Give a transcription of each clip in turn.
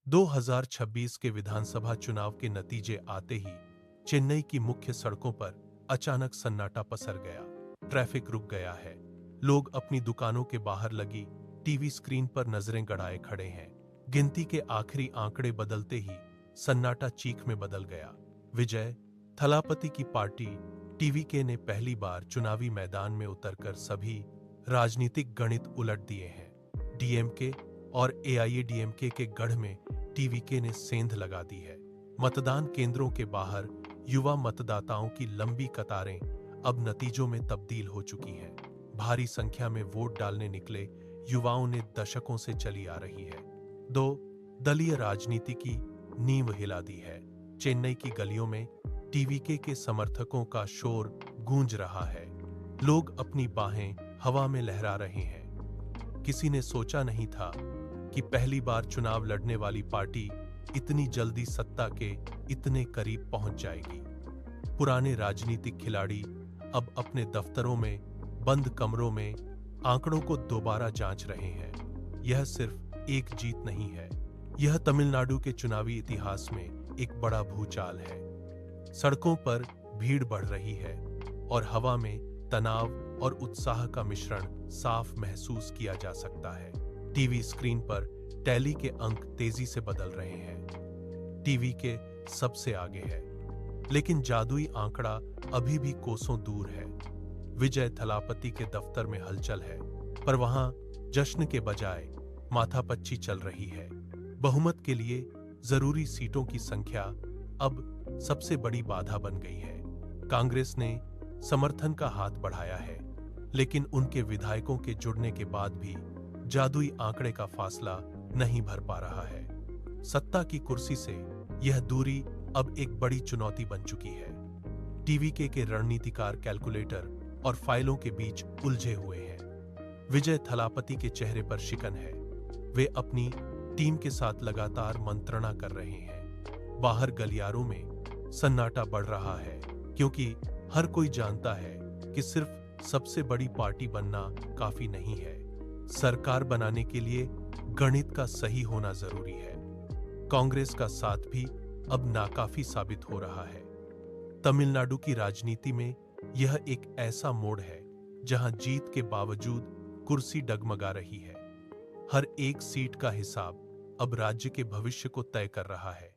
2026 के विधानसभा चुनाव के नतीजे आते ही चेन्नई की मुख्य सड़कों पर अचानक सन्नाटा पसर गया। ट्रैफिक रुक गया है। लोग अपनी दुकानों के बाहर लगी टीवी स्क्रीन पर नजरें गड़ाए खड़े हैं। गिनती के आखिरी आंकड़े बदलते ही सन्नाटा चीख में बदल गया। विजय थलापति की पार्टी टीवीके ने पहली बार चुनावी मैदान में उतरकर सभी राजनीतिक गणित उलट दिए हैं। डीएमके और एआईएडीएमके के गढ़ में टीवीके ने सेंध लगा दी है। मतदान केंद्रों के बाहर युवा मतदाताओं की लंबी कतारें अब नतीजों में तब्दील हो चुकी हैं। भारी संख्या में वोट डालने निकले युवाओं ने दशकों से चली आ रही है दो दलीय राजनीति की नींव हिला दी है। चेन्नई की गलियों में टीवीके के समर्थकों का शोर गूंज रहा है। लोग अपनी बाहें हवा में लहरा रहे हैं। किसी ने सोचा नहीं था कि पहली बार चुनाव लड़ने वाली पार्टी इतनी जल्दी सत्ता के इतने करीब पहुंच जाएगी। पुराने राजनीतिक खिलाड़ी अब अपने दफ्तरों में बंद कमरों में आंकड़ों को दोबारा जांच रहे हैं। यह सिर्फ एक जीत नहीं है, यह तमिलनाडु के चुनावी इतिहास में एक बड़ा भूचाल है। सड़कों पर भीड़ बढ़ रही है और हवा में तनाव और उत्साह का मिश्रण साफ महसूस किया जा सकता है। टीवी स्क्रीन पर टैली के अंक तेजी से बदल रहे हैं। टीवी के सबसे आगे है, लेकिन जादुई आंकड़ा अभी भी कोसों दूर है। विजय थलापति के दफ्तर में हलचल है, पर वहां जश्न के बजाय माथापच्ची चल रही है। बहुमत के लिए जरूरी सीटों की संख्या अब सबसे बड़ी बाधा बन गई है। कांग्रेस ने समर्थन का हाथ बढ़ाया है, लेकिन उनके विधायकों के जुड़ने के बाद भी जादुई आंकड़े का फासला नहीं भर पा रहा है। सत्ता की कुर्सी से यह दूरी अब एक बड़ी चुनौती बन चुकी है। टीवीके के रणनीतिकार कैलकुलेटर और फाइलों के बीच उलझे हुए हैं। विजय थलापति के चेहरे पर शिकन है। वे अपनी टीम के साथ लगातार मंत्रणा कर रहे हैं। बाहर गलियारों में सन्नाटा बढ़ रहा है, क्योंकि हर कोई जानता है कि सिर्फ सबसे बड़ी पार्टी बनना काफी नहीं है। सरकार बनाने के लिए गणित का सही होना जरूरी है। कांग्रेस का साथ भी अब नाकाफी साबित हो रहा है। तमिलनाडु की राजनीति में यह एक ऐसा मोड़ है जहां जीत के बावजूद कुर्सी डगमगा रही है। हर एक सीट का हिसाब अब राज्य के भविष्य को तय कर रहा है।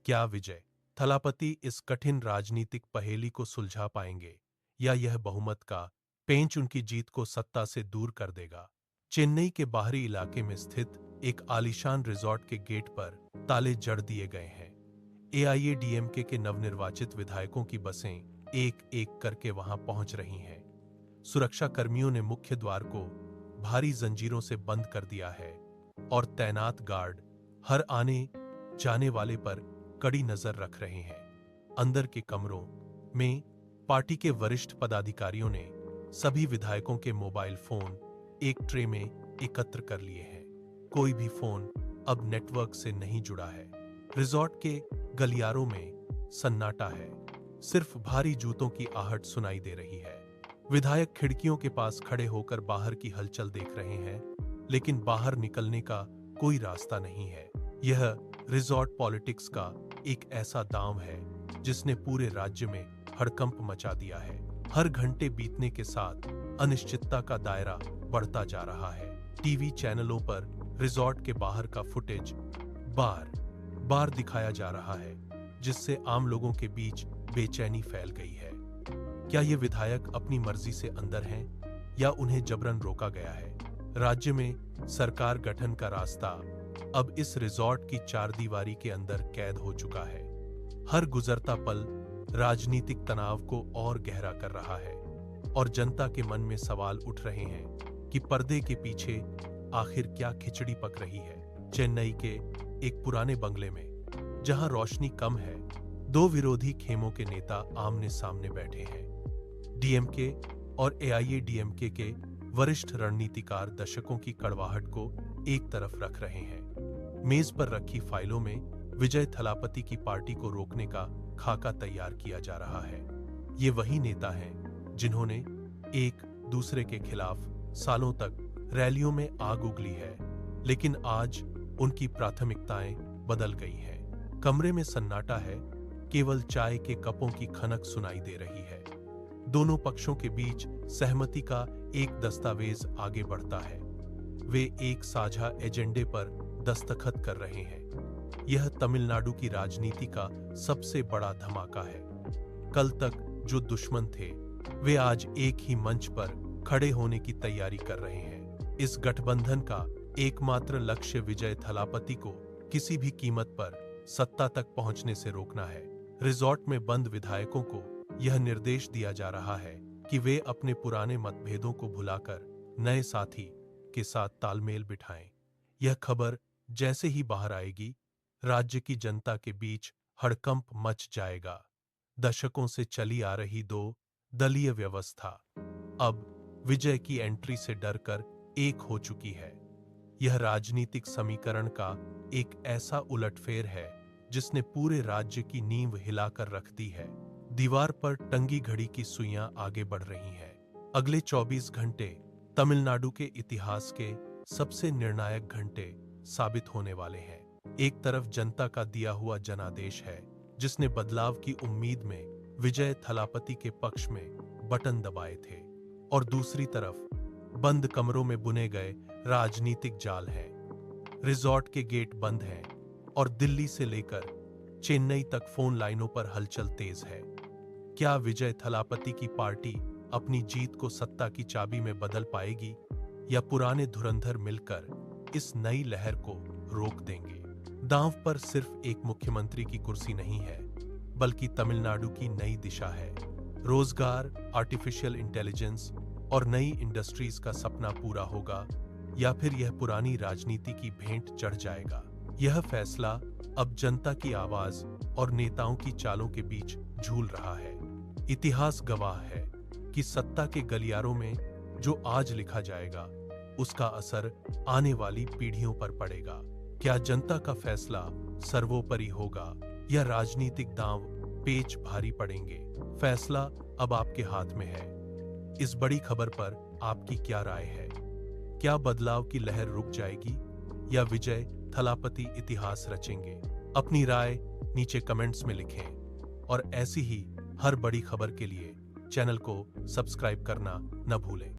क्या विजय थलापति इस कठिन राजनीतिक पहेली को सुलझा पाएंगे, या यह बहुमत का पेंच उनकी जीत को सत्ता से दूर कर देगा? चेन्नई के बाहरी इलाके में स्थित एक आलीशान रिजॉर्ट के गेट पर ताले जड़ दिए गए हैं। एआईएडीएमके के नवनिर्वाचित विधायकों की बसें एक एक करके वहां पहुंच रही हैं। सुरक्षा कर्मियों ने मुख्य द्वार को भारी जंजीरों से बंद कर दिया है और तैनात गार्ड हर आने जाने वाले पर कड़ी नजर रख रहे हैं। अंदर के कमरों में पार्टी के वरिष्ठ पदाधिकारियों ने सभी विधायकों के मोबाइल फोन एक ट्रे में एकत्र कर लिए हैं। कोई भी फोन अब नेटवर्क से नहीं जुड़ा है। रिजॉर्ट के गलियारों में सन्नाटा है। सिर्फ भारी जूतों की आहट सुनाई दे रही है। विधायक खिड़कियों के पास खड़े होकर बाहर की हलचल देख रहे हैं, लेकिन बाहर निकलने का कोई रास्ता नहीं है। यह रिजॉर्ट पॉलिटिक्स का एक ऐसा दांव है जिसने पूरे राज्य में हड़कंप मचा दिया है। हर घंटे बीतने के साथ अनिश्चितता का दायरा बढ़ता जा रहा है। टीवी चैनलों पर रिजॉर्ट के बाहर का फुटेज बार बार दिखाया जा रहा है, जिससे आम लोगों के बीच बेचैनी फैल गई है। क्या ये विधायक अपनी मर्जी से अंदर हैं, या उन्हें जबरन रोका गया है? राज्य में सरकार गठन का रास्ता अब इस रिजॉर्ट की चारदीवारी के अंदर कैद हो चुका है। हर गुजरता पल राजनीतिक तनाव को और गहरा कर रहा है, और जनता के मन में सवाल उठ रहे हैं कि पर्दे के पीछे आखिर क्या खिचड़ी पक रही है। चेन्नई के एक पुराने बंगले में, जहां रोशनी कम है, दो विरोधी खेमों के नेता आमने सामने बैठे हैं। डीएमके और एआईएडीएमके के वरिष्ठ रणनीतिकार दशकों की कड़वाहट को एक तरफ रख रहे हैं। मेज पर रखी फाइलों में विजय थलापति की पार्टी को रोकने का खाका तैयार किया जा रहा है। ये वही नेता हैं जिन्होंने एक दूसरे के खिलाफ सालों तक रैलियों में आग उगली है, लेकिन आज उनकी प्राथमिकताएं बदल गई हैं। कमरे में सन्नाटा है, केवल चाय के कपों की खनक सुनाई दे रही है। दोनों पक्षों के बीच सहमति का एक दस्तावेज आगे बढ़ता है। वे एक साझा एजेंडे पर दस्तखत कर रहे हैं। यह तमिलनाडु की राजनीति का सबसे बड़ा धमाका है। कल तक जो दुश्मन थे, वे आज एक ही मंच पर खड़े होने की तैयारी कर रहे हैं। इस गठबंधन का एकमात्र लक्ष्य विजय थलापति को किसी भी कीमत पर सत्ता तक पहुंचने से रोकना है। रिजॉर्ट में बंद विधायकों को यह निर्देश दिया जा रहा है कि वे अपने पुराने मतभेदों को भुलाकर नए साथी के साथ तालमेल बिठाएं। यह खबर जैसे ही बाहर आएगी, राज्य की जनता के बीच हड़कंप मच जाएगा। दशकों से चली आ रही दो दलीय व्यवस्था अब विजय की एंट्री से डरकर एक हो चुकी है। यह राजनीतिक समीकरण का एक ऐसा उलटफेर है जिसने पूरे राज्य की नींव हिलाकर रख दी है। दीवार पर टंगी घड़ी की सुइयां आगे बढ़ रही हैं। अगले 24 घंटे तमिलनाडु के इतिहास के सबसे निर्णायक घंटे साबित होने वाले हैं। एक तरफ जनता का दिया हुआ जनादेश है, जिसने बदलाव की उम्मीद में विजय थलापति के पक्ष में बटन दबाए थे, और दूसरी तरफ बंद कमरों में बुने गए राजनीतिक जाल हैं। रिजॉर्ट के गेट बंद हैं और दिल्ली से लेकर चेन्नई तक फोन लाइनों पर हलचल तेज है। क्या विजय थलापति की पार्टी अपनी जीत को सत्ता की चाबी में बदल पाएगी, या पुराने धुरंधर मिलकर इस नई लहर को रोक देंगे? दांव पर सिर्फ एक मुख्यमंत्री की कुर्सी नहीं है, बल्कि तमिलनाडु की नई दिशा है। रोजगार, आर्टिफिशियल इंटेलिजेंस और नई इंडस्ट्रीज का सपना पूरा होगा, या फिर यह पुरानी राजनीति की भेंट चढ़ जाएगा? यह फैसला अब जनता की आवाज और नेताओं की चालों के बीच झूल रहा है। इतिहास गवाह है कि सत्ता के गलियारों में जो आज लिखा जाएगा, उसका असर आने वाली पीढ़ियों पर पड़ेगा। क्या जनता का फैसला सर्वोपरि होगा, या राजनीतिक दांव पेच भारी पड़ेंगे? फैसला अब आपके हाथ में है। इस बड़ी खबर पर आपकी क्या राय है? क्या बदलाव की लहर रुक जाएगी, या विजय थलापति इतिहास रचेंगे? अपनी राय नीचे कमेंट्स में लिखें, और ऐसी ही हर बड़ी खबर के लिए चैनल को सब्सक्राइब करना न भूलें।